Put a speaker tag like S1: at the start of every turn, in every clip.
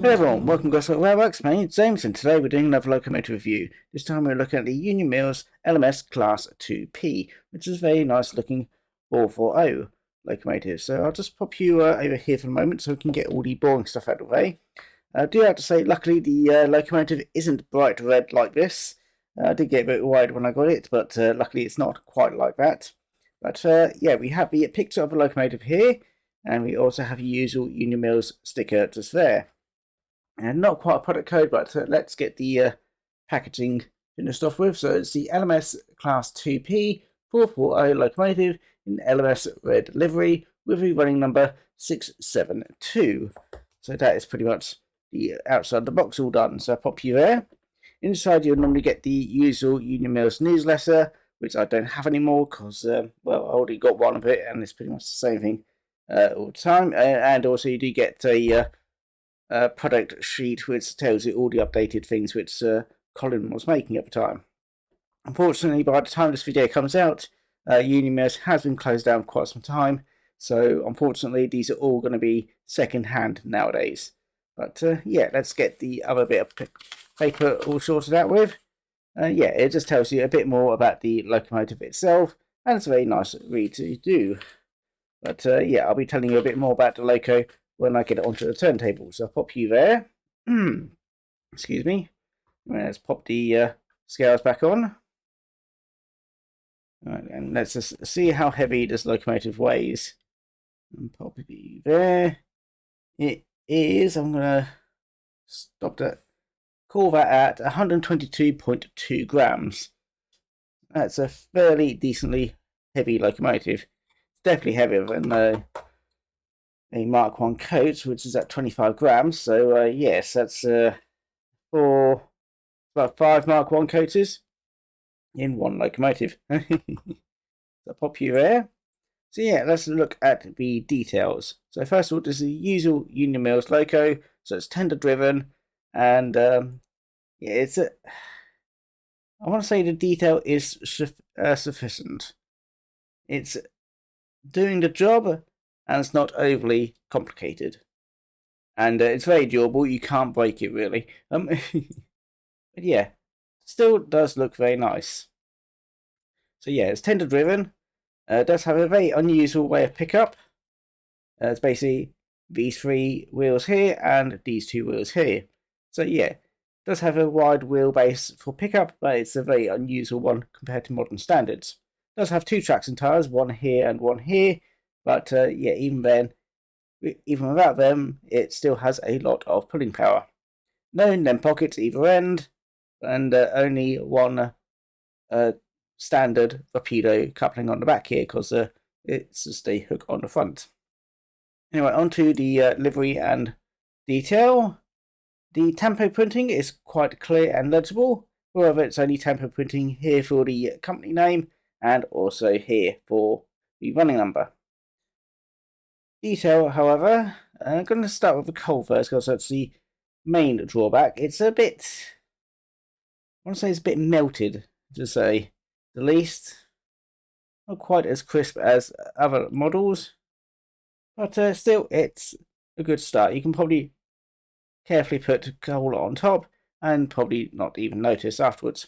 S1: Hello everyone, welcome to Gosport Railworks. My name is James and today we're doing another locomotive review. This time we're looking at the Union Mills LMS Class 2P, which is a very nice looking 440 locomotive. So I'll just pop you over here for a moment so we can get all the boring stuff out of the way. I do have to say, luckily the locomotive isn't bright red like this. I did get a bit worried when I got it, but luckily it's not quite like that. But yeah, we have the picture of the locomotive here, and we also have the usual Union Mills sticker just there. And not quite a product code, but let's get the packaging finished off with. So it's the LMS Class 2P 440 locomotive in LMS red livery with a running number 672. So that is pretty much the outside of the box all done. So I'll pop you there. Inside you'll normally get the usual Union Mills newsletter, which I don't have anymore because, well, I already got one of it and it's pretty much the same thing all the time. And also you do get a product sheet which tells you all the updated things which Colin was making at the time. Unfortunately, by the time this video comes out, Union Mills has been closed down for quite some time, so unfortunately these are all going to be second hand nowadays. But yeah, let's get the other bit of paper all sorted out with. Yeah, it just tells you a bit more about the locomotive itself, and it's a very nice read to do. But yeah, I'll be telling you a bit more about the loco when I get it onto the turntable. So I'll pop you there. Excuse me. Let's pop the scales back on. Right, and let's just see how heavy this locomotive weighs. And pop it there. It is, I'm going to stop that. Call that at 122.2 grams. That's a fairly decently heavy locomotive. It's definitely heavier than a Mark 1 coach, which is at 25 grams. So yes, that's for about 5 Mark 1 coaches in one locomotive. So pop you there. So yeah, let's look at the details. So first of all, there's the usual Union Mills loco. So it's tender driven, and yeah, it's a. I want to say the detail is sufficient. It's doing the job, and it's not overly complicated. And it's very durable, you can't break it really. But yeah, still does look very nice. So yeah, it's tender driven. It does have a very unusual way of pickup. It's basically these 3 wheels here and these 2 wheels here. So yeah, it does have a wide wheelbase for pickup, but it's a very unusual one compared to modern standards. It does have 2 traction tyres, one here and one here. But yeah, even then, even without them, it still has a lot of pulling power. No NEM pockets either end, and only one standard torpedo coupling on the back here because it's just a hook on the front. Anyway, onto the livery and detail. The tampo printing is quite clear and legible. However, it's only tampo printing here for the company name and also here for the running number. Detail, however, I'm going to start with the coal first because that's the main drawback. It's a bit, I want to say it's a bit melted, to say the least. Not quite as crisp as other models, but still it's a good start. You can probably carefully put coal on top and probably not even notice afterwards.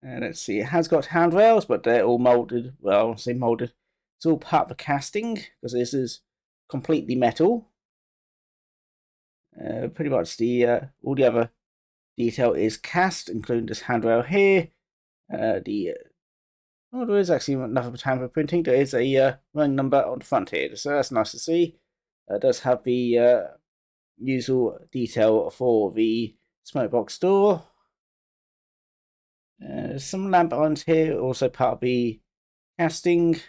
S1: And let's see, it has got handrails, but they're all moulded. Well, I won't say moulded. It's all part of the casting because this is completely metal. Pretty much the all the other detail is cast, including this handrail here. There is actually nothing but tampo printing. There is a running number on the front here, so that's nice to see. It does have the usual detail for the smoke box door. Some lamp irons here, also part of the casting.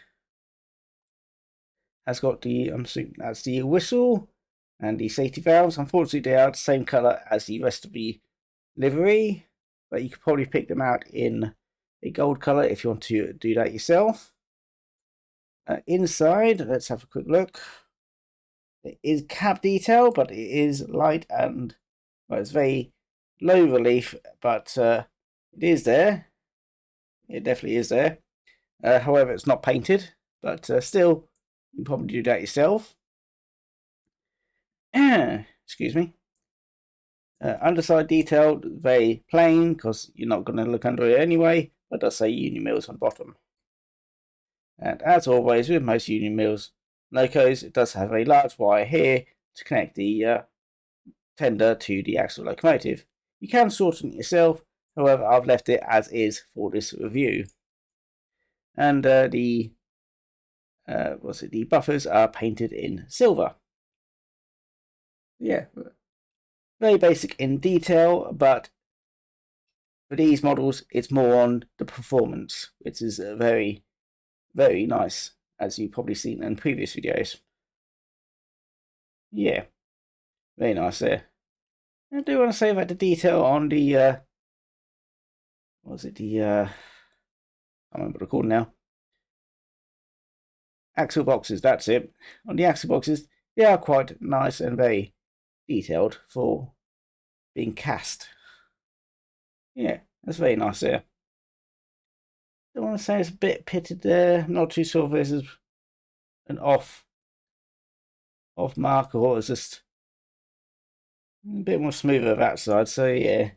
S1: Has got the, I'm assuming that's the whistle and the safety valves. Unfortunately, they are the same colour as the rest of the livery, but you could probably pick them out in a gold colour if you want to do that yourself. Inside, let's have a quick look. It is cab detail, but it is light and, well, it's very low relief, but it is there. It definitely is there. However, it's not painted, but still, you can probably do that yourself. Excuse me. Underside detail, very plain, because you're not going to look under it anyway, but it does say Union Mills on the bottom. And as always with most Union Mills locos, it does have a large wire here to connect the tender to the actual locomotive. You can shorten it yourself, however I've left it as is for this review. And the buffers are painted in silver. Yeah, very basic in detail, but for these models it's more on the performance, which is very, very nice, as you've probably seen in previous videos. Yeah, very nice there. I do want to say about the detail on the I can't remember what they're called now. Axle boxes, that's it. On the axle boxes, they are quite nice and very detailed for being cast. Yeah, that's very nice there. I want to say it's a bit pitted there. I'm not too sure if this is an off mark or it's just a bit more smoother that side. So yeah,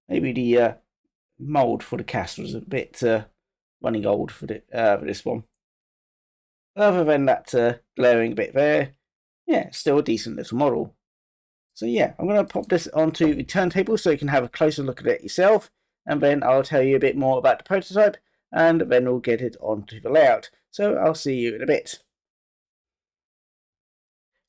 S1: maybe the mould for the cast was a bit running old for this one. Other than that glaring bit there, yeah, still a decent little model. So yeah, I'm going to pop this onto the turntable so you can have a closer look at it yourself, and then I'll tell you a bit more about the prototype, and then we'll get it onto the layout. So I'll see you in a bit.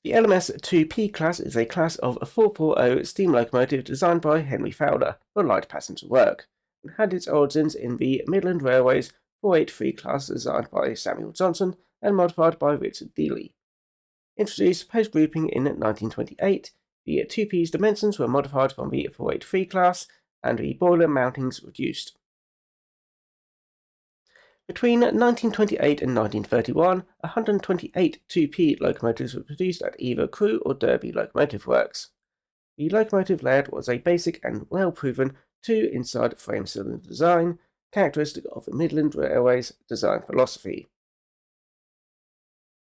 S1: The LMS 2P class is a class of a 440 steam locomotive designed by Henry Fowler for light passenger work, and had its origins in the Midland Railways 483 class designed by Samuel Johnson and modified by Richard Dealey. Introduced post-grouping in 1928, the 2P's dimensions were modified from the 483 class, and the boiler mountings reduced. Between 1928 and 1931, 128 2P locomotives were produced at either Crewe or Derby Locomotive Works. The locomotive layout was a basic and well-proven two-inside frame cylinder design, characteristic of the Midland Railways design philosophy.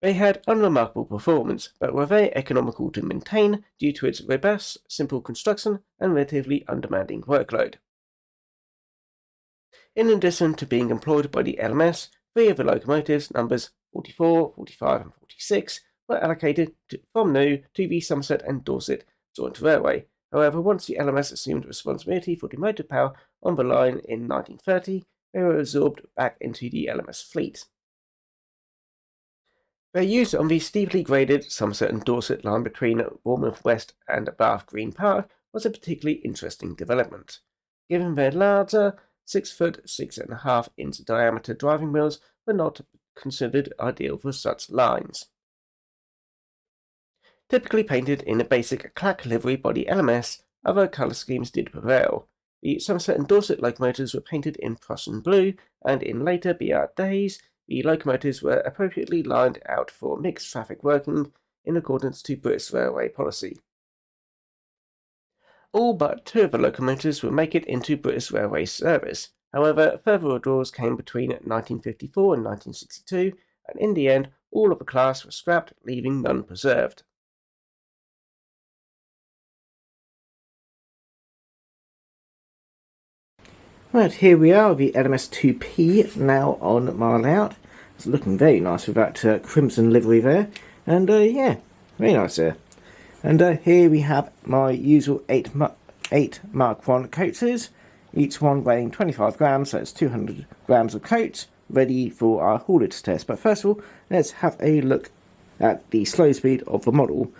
S1: They had unremarkable performance, but were very economical to maintain due to its robust, simple construction and relatively undemanding workload. In addition to being employed by the LMS, 3 of the locomotives, numbers 44, 45 and 46, were allocated from New to the Somerset and Dorset Joint Railway. However, once the LMS assumed responsibility for the motor power on the line in 1930, they were absorbed back into the LMS fleet. Their use on the steeply graded Somerset and Dorset line between Bournemouth West and Bath Green Park was a particularly interesting development. Given their larger 6-foot 6.5-inch diameter driving wheels were not considered ideal for such lines. Typically painted in a basic clack livery by the LMS, other colour schemes did prevail. The Somerset and Dorset locomotives were painted in Prussian blue, and in later BR days, the locomotives were appropriately lined out for mixed traffic working in accordance to British Railway policy. All but 2 of the locomotives would make it into British Railway service. However, further withdrawals came between 1954 and 1962, and in the end, all of the class were scrapped, leaving none preserved. Right, here we are, the LMS 2P now on my layout. It's looking very nice with that crimson livery there, and yeah, very nice there. And here we have my usual 8 Mark 1 coaches, each one weighing 25 grams, so it's 200 grams of coach, ready for our haulage test. But first of all, let's have a look at the slow speed of the model.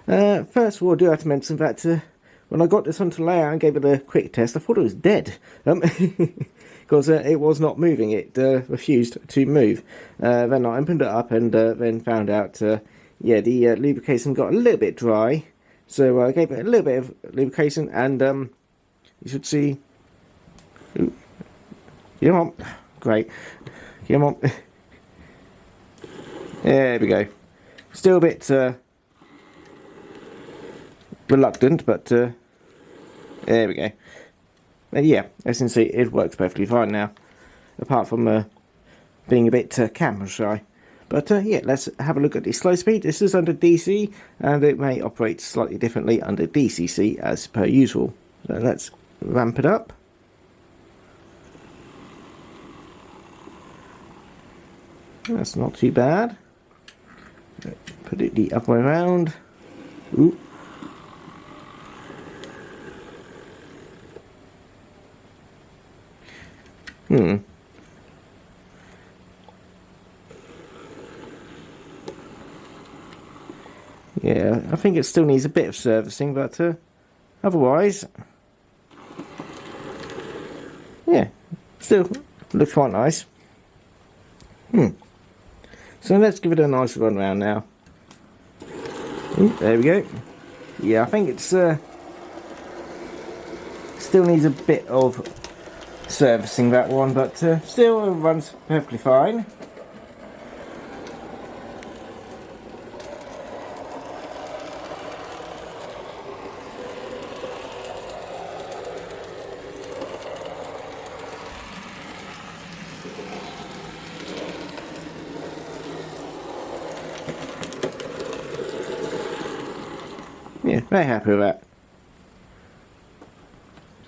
S1: First of all, I do have to mention that when I got this onto layout and gave it a quick test, I thought it was dead, because it was not moving. It refused to move. Then I opened it up and then found out, yeah, the lubrication got a little bit dry, so I gave it a little bit of lubrication, and you should see. Ooh. Come on, great, come on. There we go. Still a bit reluctant, but there we go. Yeah, as you can see, it works perfectly fine now, apart from being a bit camera shy. But yeah, let's have a look at the slow speed. This is under DC, and it may operate slightly differently under DCC as per usual. So let's ramp it up. That's not too bad. Put it the other way around. Ooh. Yeah, I think it still needs a bit of servicing, but otherwise, yeah, still looks quite nice. So let's give it a nice run round now. Ooh, there we go. Yeah, I think it's still needs a bit of servicing, that one, but still runs perfectly fine. Yeah, very happy with that.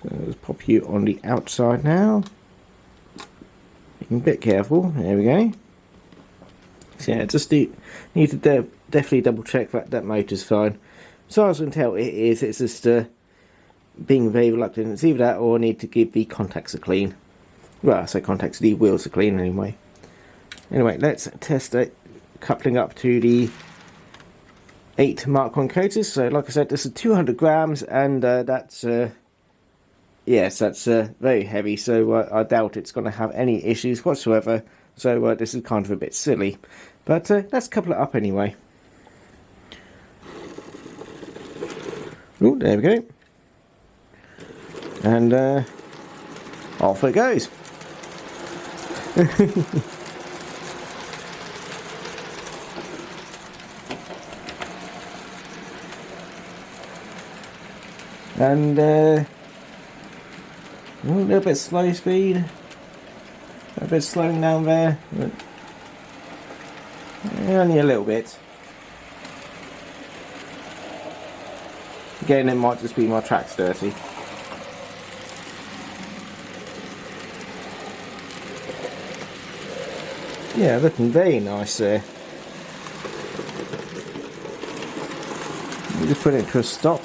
S1: So let's pop you on the outside now. Being a bit careful. There we go. So yeah, just need to definitely double check that motor's fine. So as I can tell, it is. It's just being very reluctant. It's either that or I need to give the contacts a clean. Well, I say contacts, the wheels a clean anyway. Anyway, let's test it. Coupling up to the 8 Mark 1 coaters. So like I said, this is 200 grams, and that's yes, that's very heavy, so I doubt it's going to have any issues whatsoever. So this is kind of a bit silly, but let's couple it up anyway. Oh, there we go. And off it goes. And a little bit slow speed, a bit slowing down there, but only a little bit. Again, it might just be my track's dirty. Yeah, looking very nice there. Just put it to a stop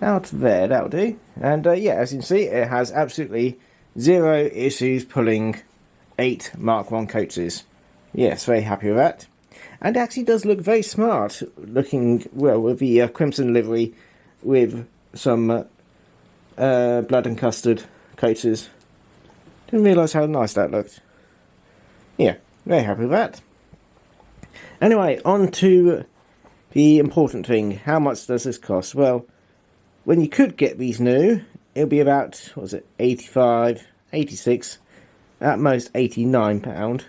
S1: out there, that'll do. And yeah, as you can see, it has absolutely zero issues pulling 8 Mark 1 coaches. Yes, very happy with that. And it actually does look very smart, looking well with the crimson livery with some blood and custard coaches. Didn't realise how nice that looked. Yeah, very happy with that. Anyway, on to the important thing. How much does this cost? Well, when you could get these new, it'll be about, what was it, 85, 86, at most £89,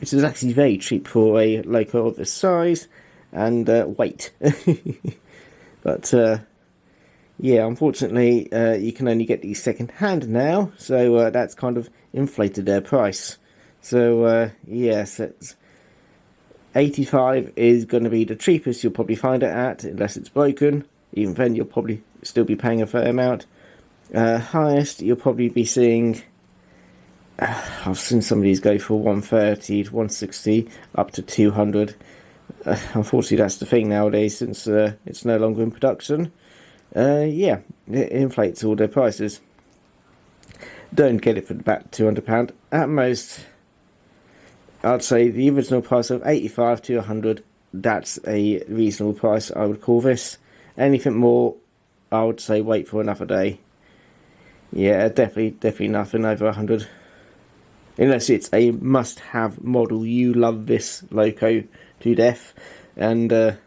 S1: which is actually very cheap for a loco of this size and weight. But yeah, unfortunately, you can only get these second hand now, so that's kind of inflated their price. So yes, it's 85 is going to be the cheapest you'll probably find it at, unless it's broken. Even then, you'll probably still be paying a fair amount. Highest, you'll probably be seeing... I've seen some of these go for 130 to 160, up to 200. Unfortunately, that's the thing nowadays, since it's no longer in production. Yeah, it inflates all their prices. Don't get it for about £200. At most, I'd say the original price of 85 to 100, that's a reasonable price, I would call this. Anything more, I would say wait for another day. Yeah, definitely nothing over 100. Unless it's a must-have model, you love this loco to death. And,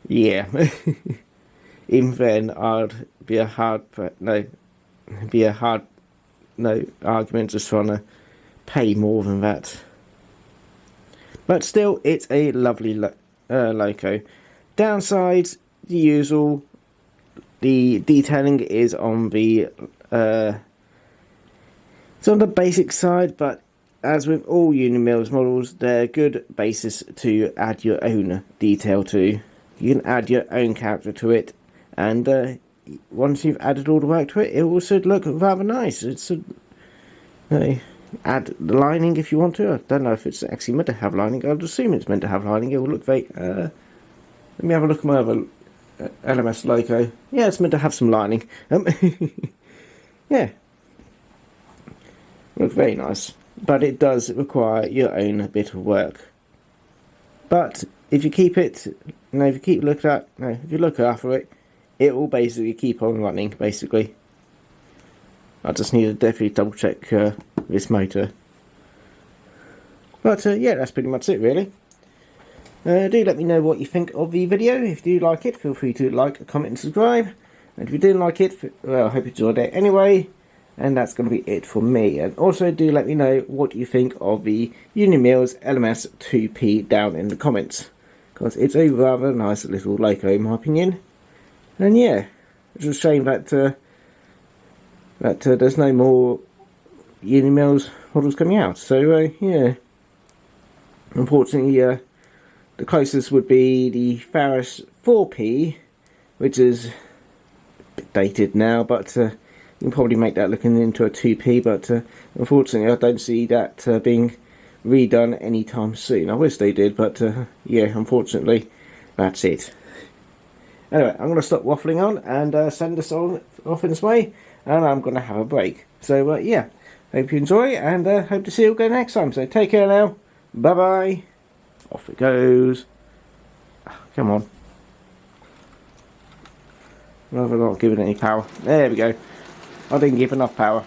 S1: yeah. Even then, I'd be a hard argument just trying to pay more than that. But still, it's a lovely loco. Downsides, the usual. The detailing is on the it's on the basic side, but as with all Unimills models, they're a good basis to add your own detail to. You can add your own character to it, and once you've added all the work to it, it will also look rather nice. It's add the lining if you want to. I don't know if it's actually meant to have lining. I'd assume it's meant to have lining. It will look very... let me have a look at my other LMS logo. Yeah, it's meant to have some lining. Yeah. Looks very nice. But it does require your own bit of work. But if you keep it... if you look after it, it will basically keep on running, basically. I just need to definitely double check this motor. But yeah, that's pretty much it really. Do let me know what you think of the video. If you do like it, feel free to like, comment and subscribe. And if you didn't like it, well, I hope you enjoyed it anyway. And that's going to be it for me. And also do let me know what you think of the Unimills LMS 2P down in the comments. Because it's a rather nice little logo in my opinion. And yeah, it's a shame that there's no more Unimills models coming out. So yeah, unfortunately the closest would be the Faris 4P, which is a bit dated now, but you can probably make that looking into a 2P, but unfortunately I don't see that being redone anytime soon. I wish they did, but yeah, unfortunately that's it. Anyway, I'm going to stop waffling on and send this off in this way, and I'm going to have a break. So yeah, hope you enjoy, and hope to see you again next time. So take care now, bye bye. Off it goes. Come on. I've not given any power. There we go. I didn't give enough power.